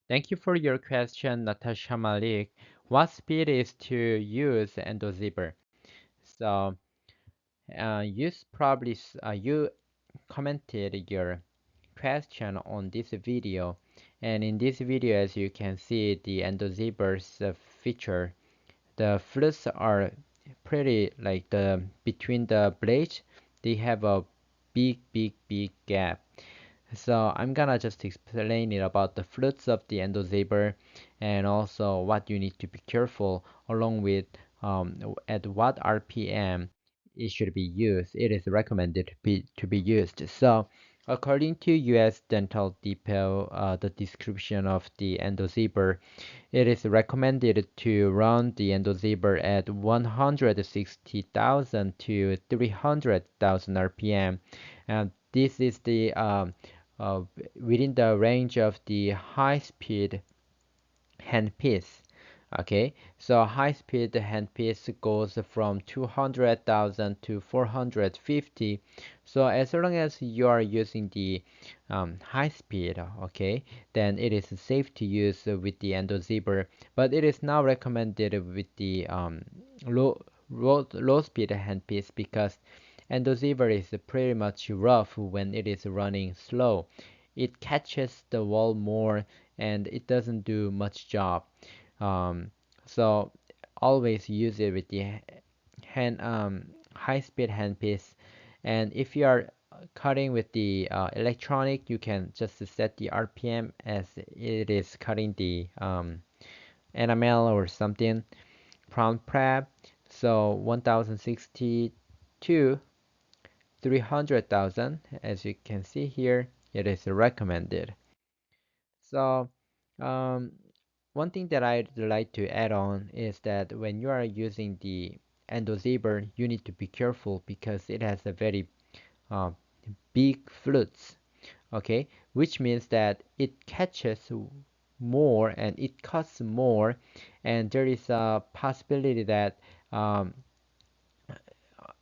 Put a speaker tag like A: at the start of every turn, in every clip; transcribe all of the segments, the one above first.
A: Thank you for your question, Natasha Malik. What speed is to use Endo Z? So, you commented your question on this video, and in this video, as you can see, the Endo Z's feature, the flutes are pretty like the between the blades, they have a big gap. So I'm gonna just explain it about the flutes of the endosaber and also what you need to be careful along with at what RPM it should be used. It is recommended to be used. So according to US Dental Depot, the description of the endosaber, it is recommended to run the endosaber at 160,000 to 300,000 RPM, and this is the uh, within the range of the high-speed handpiece. Okay, so high-speed handpiece goes from 200,000 to 450. So as long as you are using the high speed, okay, then it is safe to use with the endozebra. But it is now recommended with the low speed handpiece because endozebra is pretty much rough when it is running slow. It catches the wall more and it doesn't do much job. Um, so always use it with the hand high-speed handpiece. And if you are cutting with the electronic, you can just set the RPM as it is cutting the enamel or something from prep. So 1060 to 300,000, as you can see here, it is recommended. So, um, one thing that I'd like to add on is that when you are using the endosaber, you need to be careful because it has a very uh, big flutes, okay? Which means that it catches more and it cuts more, and there is a possibility that um,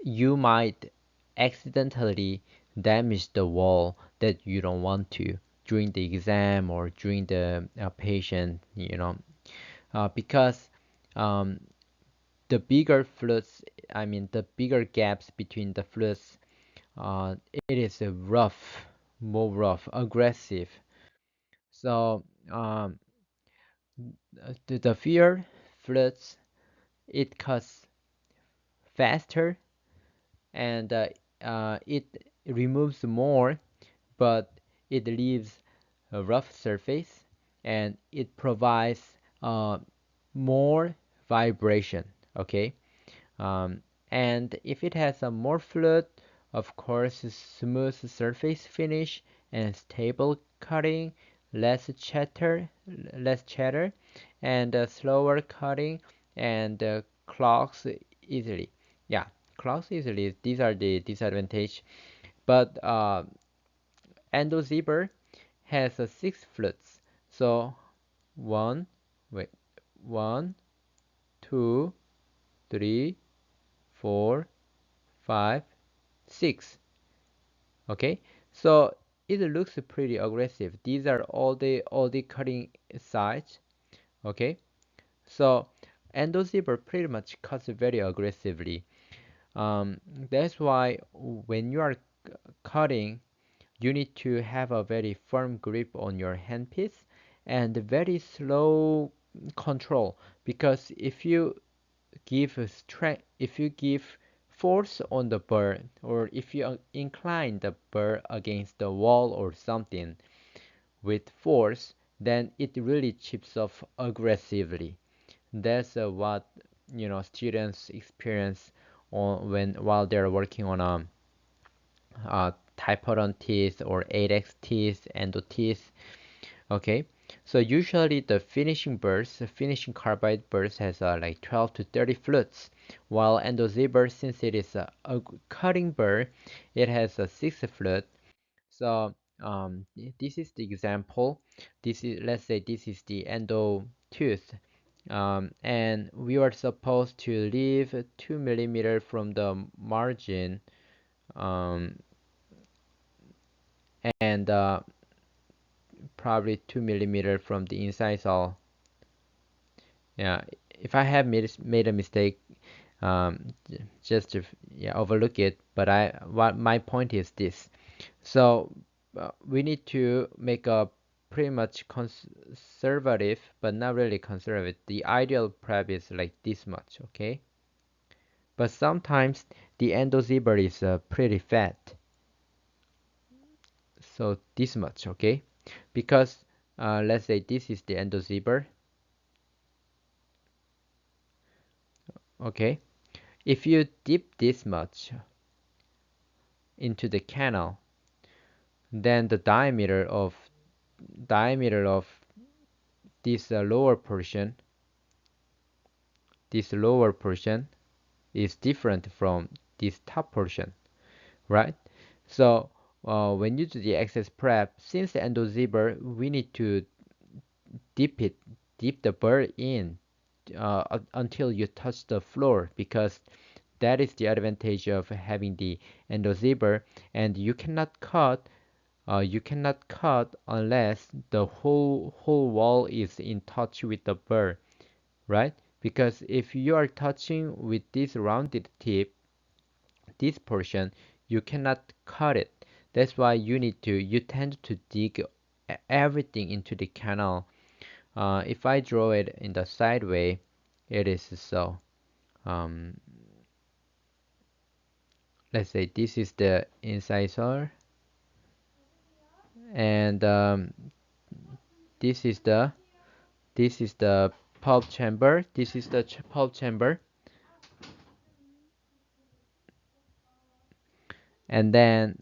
A: you might accidentally damage the wall that you don't want to during the exam or during the patient, because um, the bigger flutes, I mean, the bigger gaps between the flutes, it is a rough, more rough, aggressive. So the fear flutes, it cuts faster and it removes more, but it leaves a rough surface and it provides more vibration. Okay, um, and if it has a more fluid, of course, smooth surface finish and stable cutting, less chatter, and slower cutting and clogs easily. Yeah, clogs easily. These are the disadvantage. But Endo zebra has six flutes. So one, wait, one, two, three, four, five, six. Okay, so it looks pretty aggressive. These are all the cutting sides. Okay, so Endo zebra pretty much cuts very aggressively. That's why when you are cutting, you need to have a very firm grip on your handpiece and very slow control because if you give force on the burr or if you incline the burr against the wall or something with force, then it really chips off aggressively. That's what students experience while they're working on typodont teeth or 8x teeth, endo teeth. Okay, so usually the finishing carbide burst has like 12 to 30 flutes, while endo Z burr, since it is a cutting burr, it has a 6 flute. So this is the example. Let's say this is the endo tooth, and we are supposed to leave 2 millimeter from the margin, um, and probably 2 millimeter from the incisal. Yeah, if I have made a mistake, just to, yeah, overlook it. But what my point is this. So we need to make a pretty much conservative, but not really conservative. The ideal prep is like this much, okay? But sometimes the endozebra is pretty fat, so this much, okay? Because let's say this is the endozebra, okay? If you dip this much into the canal, then the diameter of this lower portion is different from this top portion, right? So when you do the excess prep, since the endozebra, we need to dip it, dip the burr in until you touch the floor, because that is the advantage of having the endozebra. And you cannot cut unless the whole wall is in touch with the burr, right? Because if you are touching with this rounded tip, this portion, you cannot cut it. That's why you tend to dig everything into the canal. If I draw it in the side way, it is so. Um, let's say this is the incisor, and this is the pulp chamber. This is the pulp chamber, and then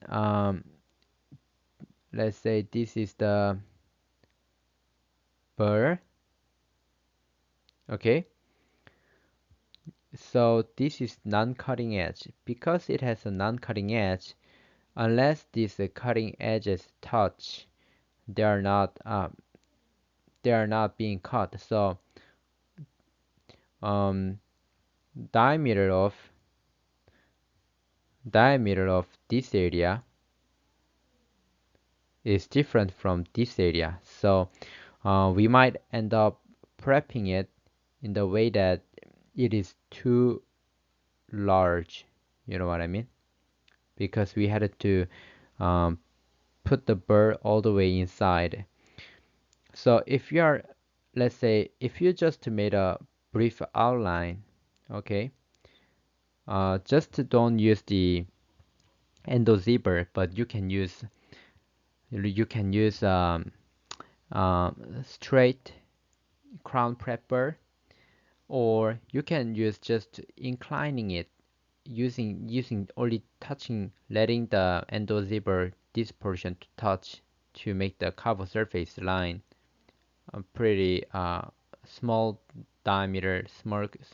A: let's say this is the burr. Okay, so this is non-cutting edge. Because it has a non-cutting edge, unless these cutting edges touch, they are not being cut. So um, diameter of this area is different from this area. So we might end up prepping it in the way that it is too large. You know what I mean? Because we had to um, put the burr all the way inside. So if you are, let's say, if you just made a brief outline, okay, just don't use the endo zipper, but you can use straight crown prepper, or you can use just inclining it, using only touching, letting the endo zipper this portion to touch to make the cover surface line a pretty small diameter,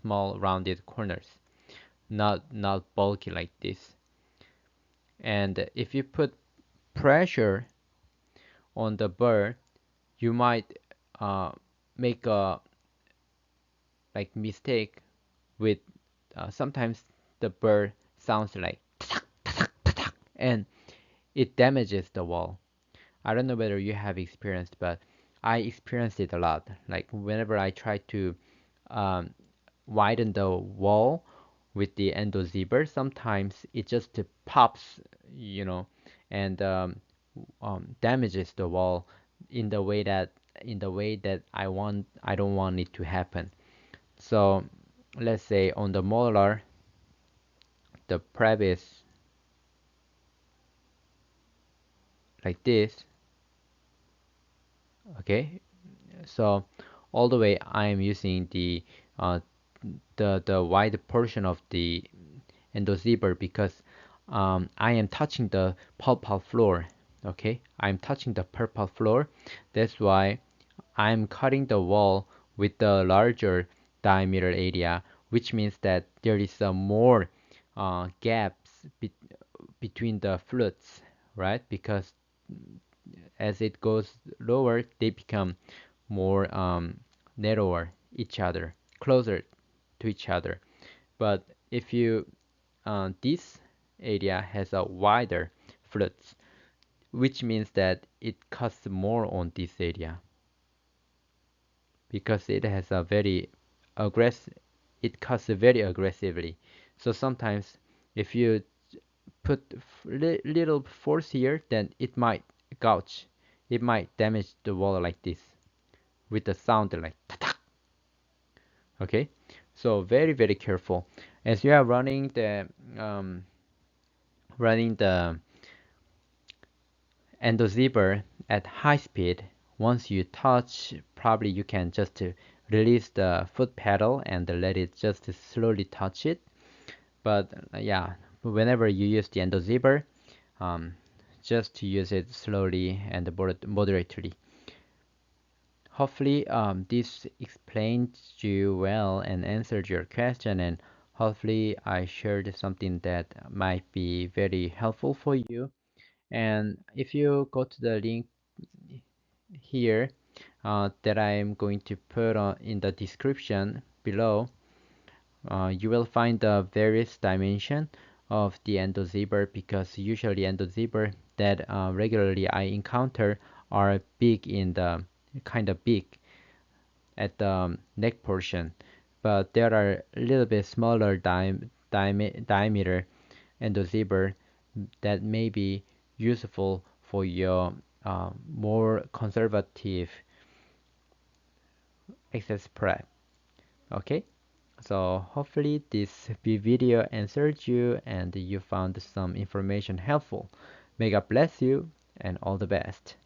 A: small rounded corners, not bulky like this. And if you put pressure on the burr, you might make a like mistake with sometimes the burr sounds like and it damages the wall. I don't know whether you have experienced, but I experienced it a lot. Like whenever I try to um, widen the wall with the endo zebra, sometimes it just pops, you know, and damages the wall in the way that I don't want it to happen. So let's say on the molar, the prep is like this. Okay, so all the way I am using uh, the wide portion of the endozebra, because I am touching the pulpal floor. Okay, I'm touching the pulpal floor. That's why I'm cutting the wall with the larger diameter area, which means that there is more gaps between the flutes, right? Because as it goes lower, they become more narrower each other, closer to each other. But if you this area has a wider flutes, which means that it cuts more on this area because it has a very aggressive, it cuts very aggressively. So sometimes if you put little force here, then it might gouge, it might damage the wall like this with the sound like ta-tak. Okay, so very careful as you are um, running the endo zipper at high speed. Once you touch, probably you can just release the foot pedal and let it just slowly touch it. But yeah, whenever you use the endo zipper, um, just to use it slowly and moderately. Hopefully, this explained you well and answered your question, and hopefully, I shared something that might be very helpful for you. And if you go to the link here that I'm going to put in the description below, you will find the various dimension of the endo zipper because usually endo zipper that regularly I encounter are big in the kind of big at the neck portion, but there are a little bit smaller diameter endo zipper that may be useful for your more conservative access prep. Okay, so hopefully this video answered you and you found some information helpful. May God bless you and all the best.